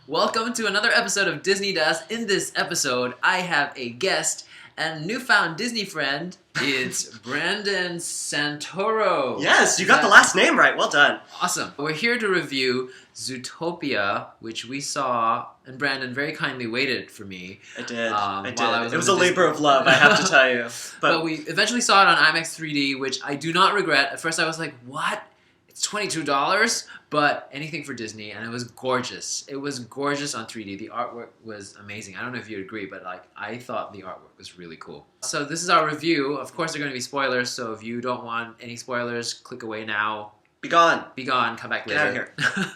Welcome to another episode of Disney Does. In this episode, I have a guest and newfound Disney friend. It's Brandon Santoro. Yes, you got the last name right. Well done. Awesome. We're here to review Zootopia, which we saw, and Brandon very kindly waited for me. I did. It was a labor of love, I have to tell you. But we eventually saw it on IMAX 3D, which I do not regret. At first I was like, what? It's $22? But anything for Disney, and it was gorgeous. It was gorgeous on 3D. The artwork was amazing. I don't know if you agree, but I thought the artwork was really cool. So this is our review. Of course, there are going to be spoilers, so if you don't want any spoilers, click away now. Be gone. Be gone. Come back later. Get out of here.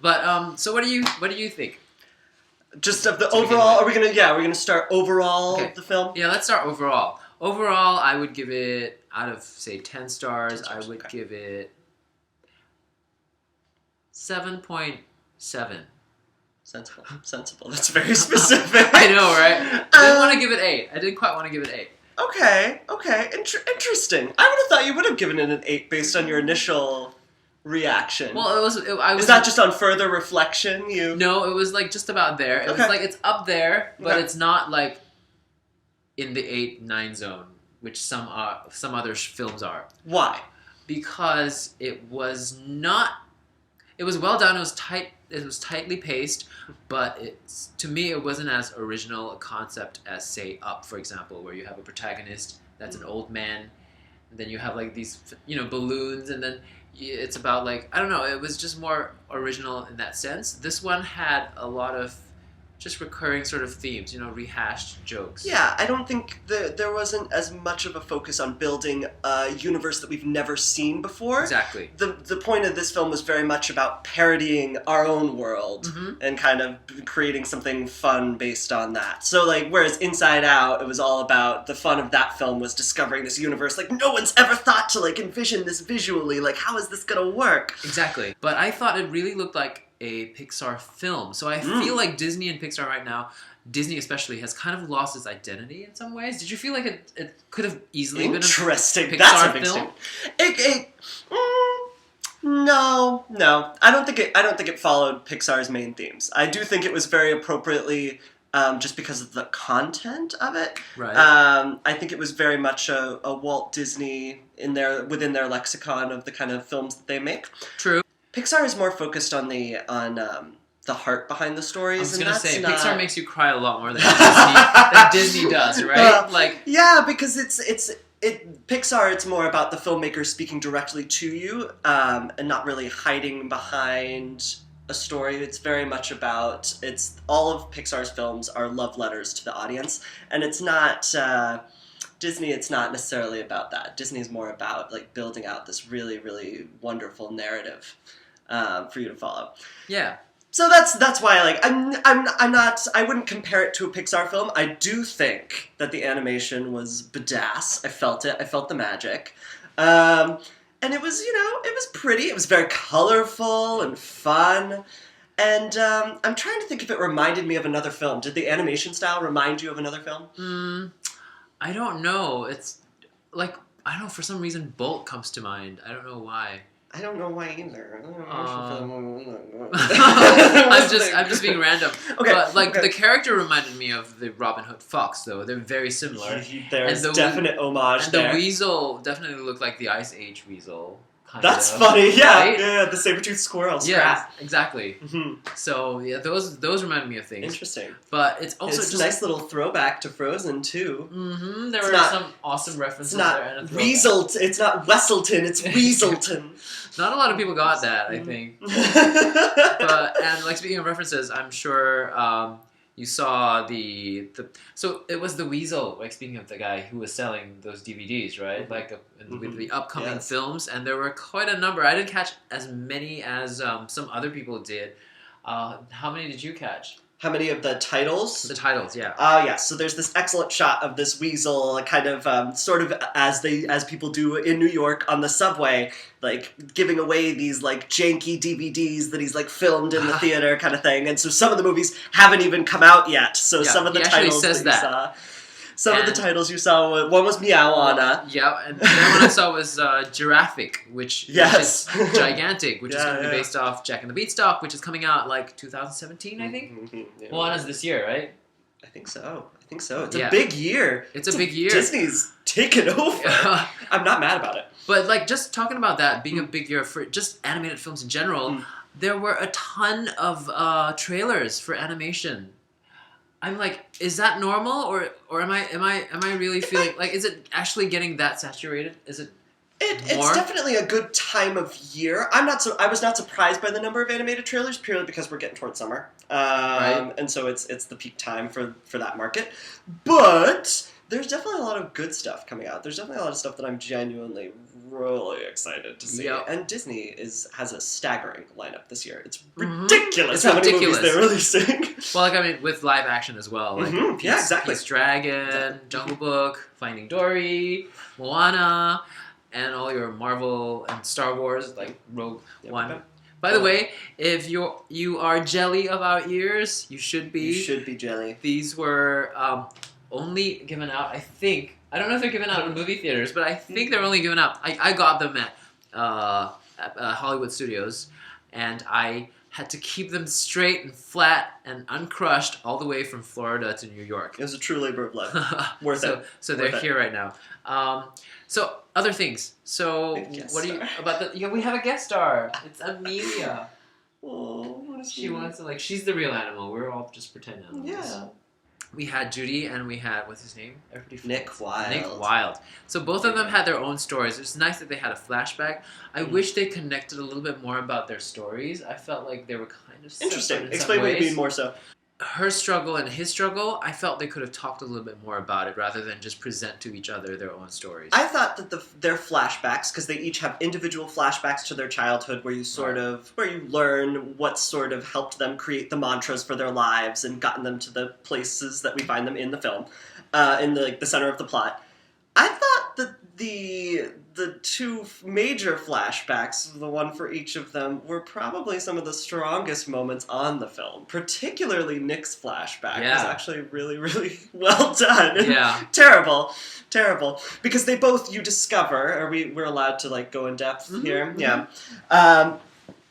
But so what do you think? Just of the overall. We're gonna start overall the film. Yeah, let's start overall. Overall, I would give it out of say 10 stars. I would give it 7.7. Sensible. That's very specific. I know, right? I didn't want to give it 8. I didn't quite want to give it 8. Okay. Interesting. I would have thought you would have given it an 8 based on your initial reaction. Well, Is that just on further reflection? No, it was like just about there. It was like it's up there, but it's not like in the 8-9 zone, which some other films are. Why? Because it was not. It was well done. It was tight. It was tightly paced, but to me it wasn't as original a concept as say Up, for example, where you have a protagonist that's an old man, and then you have like these balloons, and then it's about like I don't know. It was just more original in that sense. This one had a lot of just recurring sort of themes, rehashed jokes. Yeah, I don't think there wasn't as much of a focus on building a universe that we've never seen before. Exactly. The point of this film was very much about parodying our own world and kind of creating something fun based on that. So, whereas Inside Out, it was all about the fun of that film was discovering this universe. No one's ever thought to, envision this visually. How is this gonna work? Exactly. But I thought it really looked like a Pixar film. So I feel like Disney and Pixar right now, Disney especially, has kind of lost its identity in some ways. Did you feel like it could have easily been a Pixar That's a big film? No. I don't think it followed Pixar's main themes. I do think it was very appropriately just because of the content of it. Right. I think it was very much a Walt Disney within their lexicon of the kind of films that they make. True. Pixar is more focused on the heart behind the stories. I was going to say, Pixar makes you cry a lot more than Disney does, right? Yeah, because Pixar, it's more about the filmmaker speaking directly to you and not really hiding behind a story. It's very much about, all of Pixar's films are love letters to the audience, and it's not... Disney, it's not necessarily about that. Disney is more about building out this really, really wonderful narrative for you to follow. Yeah. So that's why I wouldn't compare it to a Pixar film. I do think that the animation was badass. I felt it. I felt the magic. And it was it was pretty. It was very colorful and fun. And I'm trying to think if it reminded me of another film. Did the animation style remind you of another film? I don't know. It's I don't know, for some reason Bolt comes to mind. I don't know why. I don't know why either. I'm just being random. Okay. But the character reminded me of the Robin Hood Fox, though. They're very similar. There's definite homage and there. The weasel definitely looked like the Ice Age weasel. That's funny, yeah. Right? Yeah, the saber-toothed squirrel. Yeah, exactly. Mm-hmm. So, yeah, those reminded me of things. Interesting. But it's also just a nice little throwback to Frozen, too. Mm-hmm. There were some awesome references there. And it's not Wesselton, it's Weaselton. Not a lot of people got that, I think. And speaking of references, I'm sure you saw so it was the Weasel, speaking of the guy who was selling those DVDs, right? With the upcoming films, and there were quite a number. I didn't catch as many as some other people did. How many did you catch? How many of the titles? The titles, yeah. Yeah. So there's this excellent shot of this weasel, kind of sort of as people do in New York on the subway, giving away these janky DVDs that he's filmed in the theater, kind of thing. And so some of the movies haven't even come out yet. So some of the titles says that you saw. Some of the titles you saw, one was Meow-Anna. Yeah, and the other one I saw was Giraffic, which is gigantic, which is going to be based off Jack and the Beanstalk, which is coming out like 2017, I think. Moana's this year, right? I think so. It's a big year. It's a big year. Disney's taken over. I'm not mad about it. But like just talking about that being a big year for just animated films in general, there were a ton of trailers for animation. I'm like, is that normal or am I really feeling like is it actually getting that saturated? Is it? It's definitely a good time of year. I was not surprised by the number of animated trailers purely because we're getting towards summer, right? And so it's the peak time for that market. But there's definitely a lot of good stuff coming out. There's definitely a lot of stuff that I'm genuinely really excited to see. Yep. And Disney has a staggering lineup this year. It's ridiculous how many movies they're releasing. Well, like I mean, with live action as well. Like exactly. Pete's Dragon, Jungle Book, Finding Dory, Moana. And all your Marvel and Star Wars, like Rogue One. By the way, if you are jelly of our ears, you should be. You should be jelly. These were only given out, I think. I don't know if they're given out in movie theaters, but I think they're only given out. I got them at Hollywood Studios, and I had to keep them straight and flat and uncrushed all the way from Florida to New York. It was a true labor of love. Worth it. So they're here right now. So other things. So what do you about the? Yeah, we have a guest star. It's Amelia. Oh, what is she wants to like? She's the real animal. We're all just pretend animals. Yeah. We had Judy and we had what's his name? Nick Wilde. Nick Wilde. So both of them had their own stories. It's nice that they had a flashback. I wish they connected a little bit more about their stories. I felt like they were kind of interesting. Explain what you mean more so. Her struggle and his struggle, I felt they could have talked a little bit more about it rather than just present to each other their own stories. I thought that their flashbacks, because they each have individual flashbacks to their childhood where you where you learn what sort of helped them create the mantras for their lives and gotten them to the places that we find them in the film, in the center of the plot. I thought that the two major flashbacks, the one for each of them, were probably some of the strongest moments on the film. Particularly Nick's flashback was actually really, really well done. Yeah. Terrible. Because they both, you discover, we're allowed to like go in depth here? Yeah. By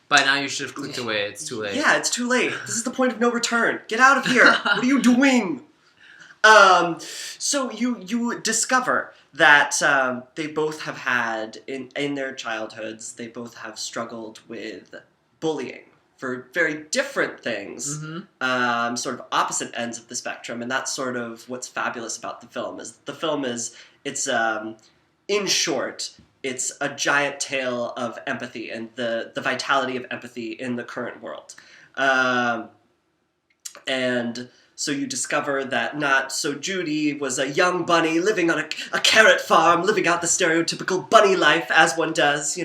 now you should have clicked away. It's too late. Yeah, it's too late. This is the point of no return. Get out of here. What are you doing? So you discover that they both have had, in their childhoods, they both have struggled with bullying for very different things, sort of opposite ends of the spectrum, and that's sort of what's fabulous about the film. It's in short, it's a giant tale of empathy and the vitality of empathy in the current world. And so you discover that Judy was a young bunny living on a carrot farm, living out the stereotypical bunny life, as one does,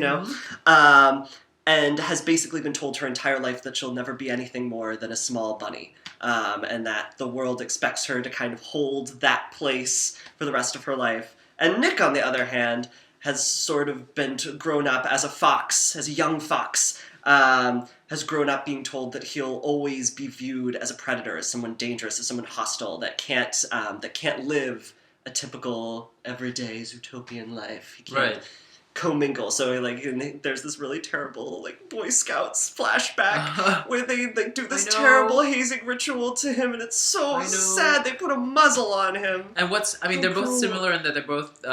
and has basically been told her entire life that she'll never be anything more than a small bunny, and that the world expects her to kind of hold that place for the rest of her life. And Nick, on the other hand, has sort of been grown up as a young fox, has grown up being told that he'll always be viewed as a predator, as someone dangerous, as someone hostile, that can't live a typical everyday Zootopian life. He can't commingle. So there's this really terrible Boy Scouts flashback where they do this terrible hazing ritual to him, and it's so sad. They put a muzzle on him. And they're both similar in that they're both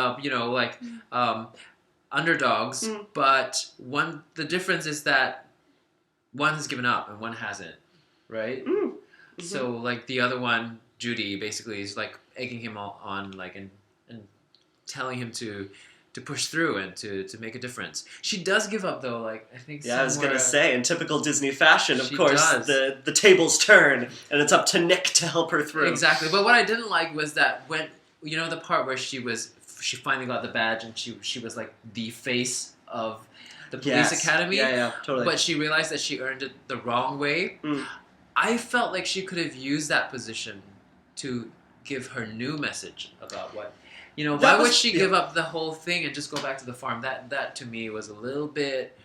underdogs, but the difference is that one has given up and one hasn't, right? So the other one, Judy, basically is egging him on and telling him to push through and to make a difference. She does give up though, I think. Yeah, I was gonna say, in typical Disney fashion, of course, the tables turn and it's up to Nick to help her through. Exactly, but what I didn't like was that when the part where she finally got the badge and she was the face of the police academy. Yeah, totally. But she realized that she earned it the wrong way. I felt like she could have used that position to give her new message about what. Why would she give up the whole thing and just go back to the farm? That to me was a little bit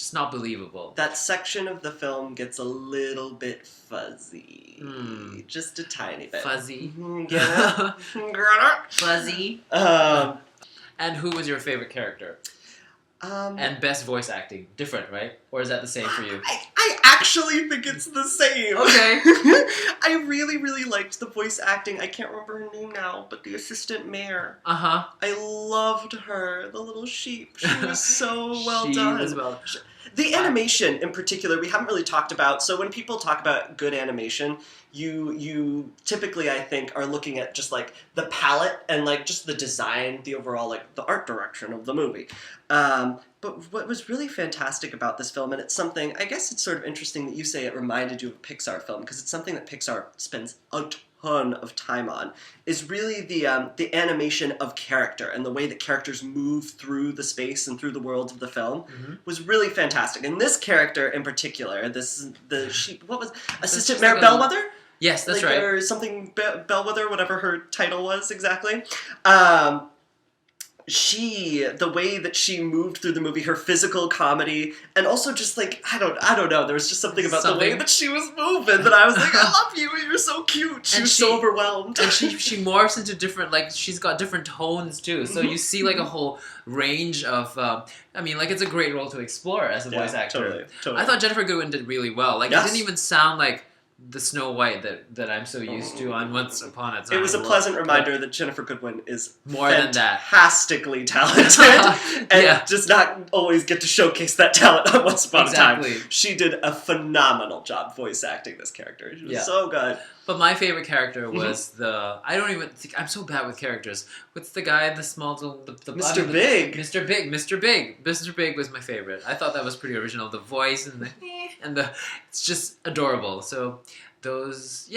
just not believable. That section of the film gets a little bit fuzzy. Just a tiny bit. Fuzzy. Get it? Fuzzy. And who was your favorite character? And best voice acting. Different, right? Or is that the same for you? I actually think it's the same. Okay. I really, really liked the voice acting. I can't remember her name now, but the assistant mayor. Uh-huh. I loved her. The little sheep. She was so well done. She was well. The animation in particular, we haven't really talked about. So when people talk about good animation, you typically, I think, are looking at just like the palette and like just the design, the overall like the art direction of the movie. But what was really fantastic about this film, and it's something, I guess it's sort of interesting that you say it reminded you of a Pixar film, because it's something that Pixar spends a ton of time on, is really the animation of character and the way that characters move through the space and through the world of the film was really fantastic. And this character in particular, what was Assistant Mayor Bellwether? Yes, that's right. Or something Bellwether, whatever her title was exactly. The way that she moved through the movie, her physical comedy, and also just like, I don't know, there was just something about the way that she was moving that I was like, I love you, you're so cute. She was so overwhelmed. And she morphs into different, like, she's got different tones too, so you see like a whole range of, I mean, like, it's a great role to explore as a voice actor. Totally. I thought Jennifer Goodwin did really well. Like, it didn't even sound like the Snow White that I'm so used to on Once Upon a Time. It was a pleasant reminder that Jennifer Goodwin is more than that, fantastically talented, and does not always get to showcase that talent on Once Upon a Time. She did a phenomenal job voice acting this character. She was so good. But my favorite character was I don't even think, I'm so bad with characters. What's the guy, the small, the Mr. Big. Mr. Big. Mr. Big was my favorite. I thought that was pretty original. The voice and it's just adorable. So those,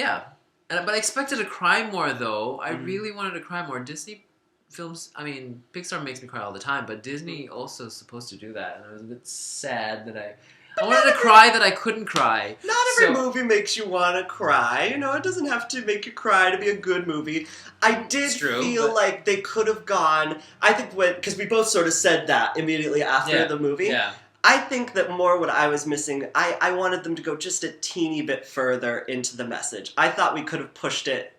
but I expected to cry more though. I really wanted to cry more. Disney films, I mean, Pixar makes me cry all the time, but Disney also is supposed to do that. And I was a bit sad that I wanted to cry that I couldn't cry. Not every movie makes you want to cry. You know, it doesn't have to make you cry to be a good movie. I did feel like they could have gone, I think because we both sort of said that immediately after the movie. Yeah. I think that more what I was missing, I wanted them to go just a teeny bit further into the message. I thought we could have pushed it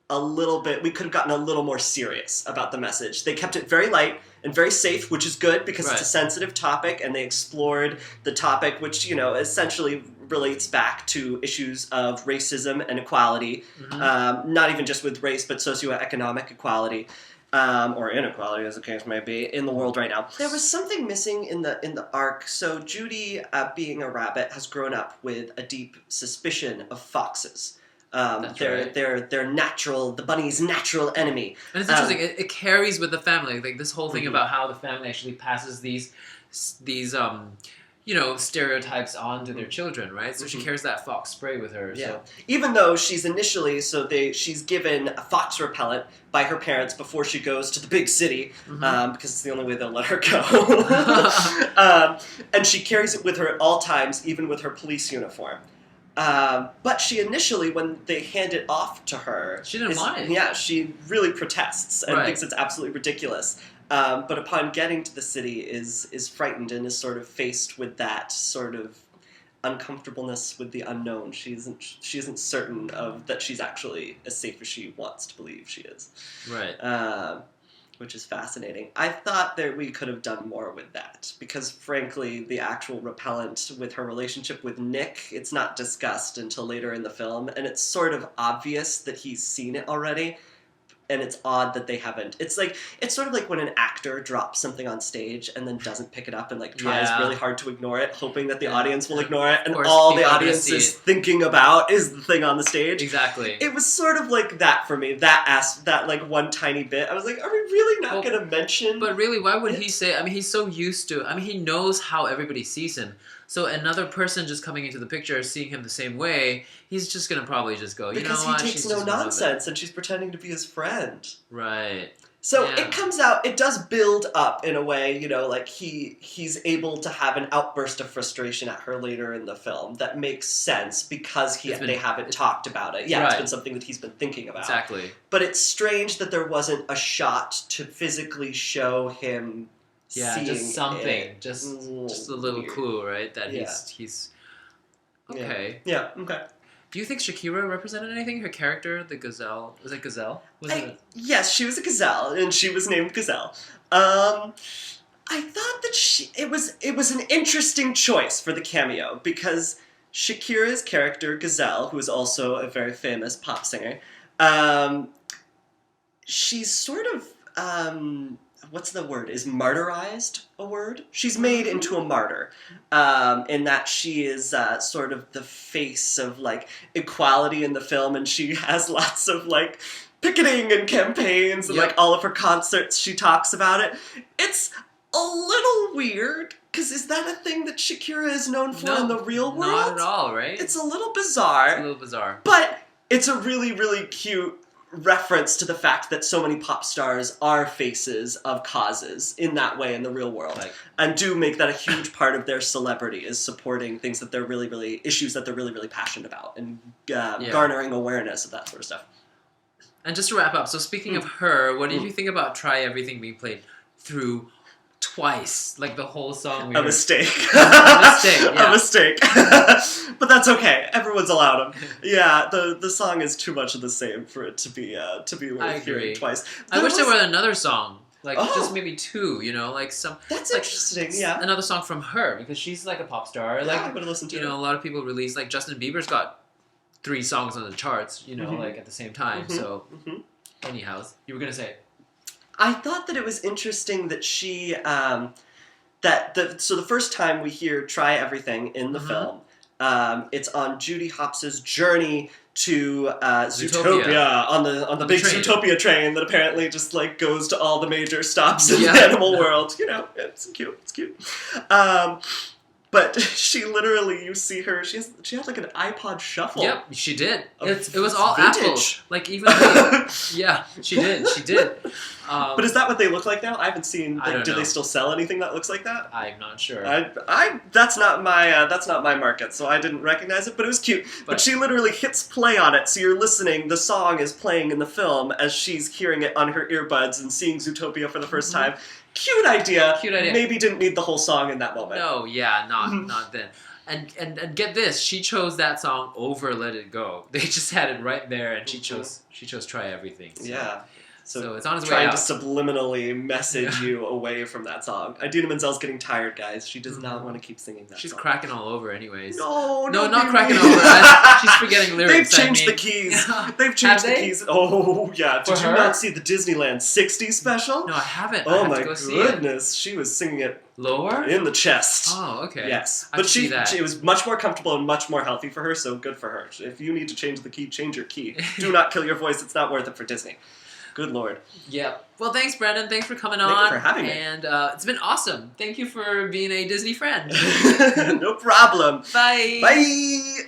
a little bit. We could have gotten a little more serious about the message. They kept it very light and very safe, which is good because it's a sensitive topic, and they explored the topic, which, you know, essentially relates back to issues of racism and equality, not even just with race, but socioeconomic equality. Or inequality, as the case may be, in the world right now. There was something missing in the arc. So Judy, being a rabbit, has grown up with a deep suspicion of foxes. They're natural, the bunny's natural enemy. And it's interesting, it carries with the family, like this whole thing about how the family actually passes these stereotypes on to their children, right? So she carries that fox spray with her. Yeah. So. Even though she's initially, she's given a fox repellent by her parents before she goes to the big city, because it's the only way they'll let her go. And she carries it with her at all times, even with her police uniform. But she initially, when they hand it off to her... She didn't want it. Yeah, she really protests and thinks it's absolutely ridiculous. But upon getting to the city is frightened and is sort of faced with that sort of uncomfortableness with the unknown. She isn't certain of that she's actually as safe as she wants to believe she is. Right. Which is fascinating. I thought that we could have done more with that, because frankly, the actual repellent with her relationship with Nick, it's not discussed until later in the film, and it's sort of obvious that he's seen it already, and it's odd that they haven't. It's sort of like when an actor drops something on stage and then doesn't pick it up and tries really hard to ignore it, hoping that the audience will ignore it, and all the audience is thinking about is the thing on the stage. Exactly. It was sort of like that for me. That one tiny bit. I was like, are we really not going to mention? But really, why would he say? I mean, he's so used to. I mean, he knows how everybody sees him. So another person just coming into the picture, seeing him the same way, he's just going to probably just go, because he takes no nonsense, and she's pretending to be his friend. Right. So it comes out, it does build up in a way, he's able to have an outburst of frustration at her later in the film that makes sense because they haven't talked about it. Yeah, It's been something that he's been thinking about. Exactly. But it's strange that there wasn't a shot to physically show him Yeah, seeing just something, it. just a little Weird. clue, right? That Yeah. he's okay. Yeah. Okay. Do you think Shakira represented anything? Her character, the gazelle, was it gazelle? Was it? Yes, she was a gazelle, and she was named Gazelle. I thought that it was an interesting choice for the cameo because Shakira's character Gazelle, who is also a very famous pop singer, she's sort of what's the word? Is martyrized a word? She's made into a martyr, in that she is sort of the face of like equality in the film, and she has lots of like picketing and campaigns, and like all of her concerts, she talks about it. It's a little weird, because is that a thing that Shakira is known for in the real world? Not at all, right? It's a little bizarre. It's a little bizarre. But it's a really, really cute reference to the fact that so many pop stars are faces of causes in that way in the real world. Like, and do make that a huge part of their celebrity, is supporting things that they're really, really, issues that they're really, really passionate about, and garnering awareness of that sort of stuff. And just to wrap up, so speaking of her, what did you think about Try Everything being played through twice, like the whole song? A mistake. A mistake. But that's okay. Everyone's allowed them. Yeah, the song is too much of the same for it to be worth hearing twice. I wish there were another song, like just maybe two. You know, like some. That's like, interesting. Yeah, another song from her, because she's like a pop star. Like I would have listened to. You know, a lot of people release, like Justin Bieber's got 3 songs on the charts. You know, like at the same time. So, anyhow, you were gonna say. I thought that it was interesting that she, so the first time we hear Try Everything in the film, it's on Judy Hopps' journey to Zootopia on the big train. Zootopia train that apparently just like goes to all the major stops in the animal world. You know, it's cute. But she literally, you see her, she had like an iPod Shuffle. Yep, she did. It was all vintage. Apple. Like even yeah, she did. But is that what they look like now? I haven't seen. I don't do know. they still sell anything that looks like that? I'm not sure. That's not my market, so I didn't recognize it. But it was cute. But she literally hits play on it, so you're listening. The song is playing in the film as she's hearing it on her earbuds and seeing Zootopia for the first time. Cute idea. Maybe didn't need the whole song in that moment. No, yeah, not then. And get this, she chose that song over Let It Go. They just had it right there, and she chose Try Everything. So. Yeah. So it's on its way out. Trying to subliminally message you away from that song. Idina Menzel's getting tired, guys. She does not want to keep singing that song. She's cracking all over anyways. No, not cracking over. She's forgetting lyrics. They've changed the keys. They've changed the keys. Oh, yeah. Did you not see the Disneyland 60 special? No, I haven't. Oh, my goodness. She was singing it lower? In the chest. Oh, okay. Yes. But it was much more comfortable and much more healthy for her, so good for her. If you need to change the key, change your key. Do not kill your voice. It's not worth it for Disney. Good Lord. Yeah. Well, thanks, Brandon. Thanks for coming on. Thank you for having me. And it's been awesome. Thank you for being a Disney friend. No problem. Bye. Bye.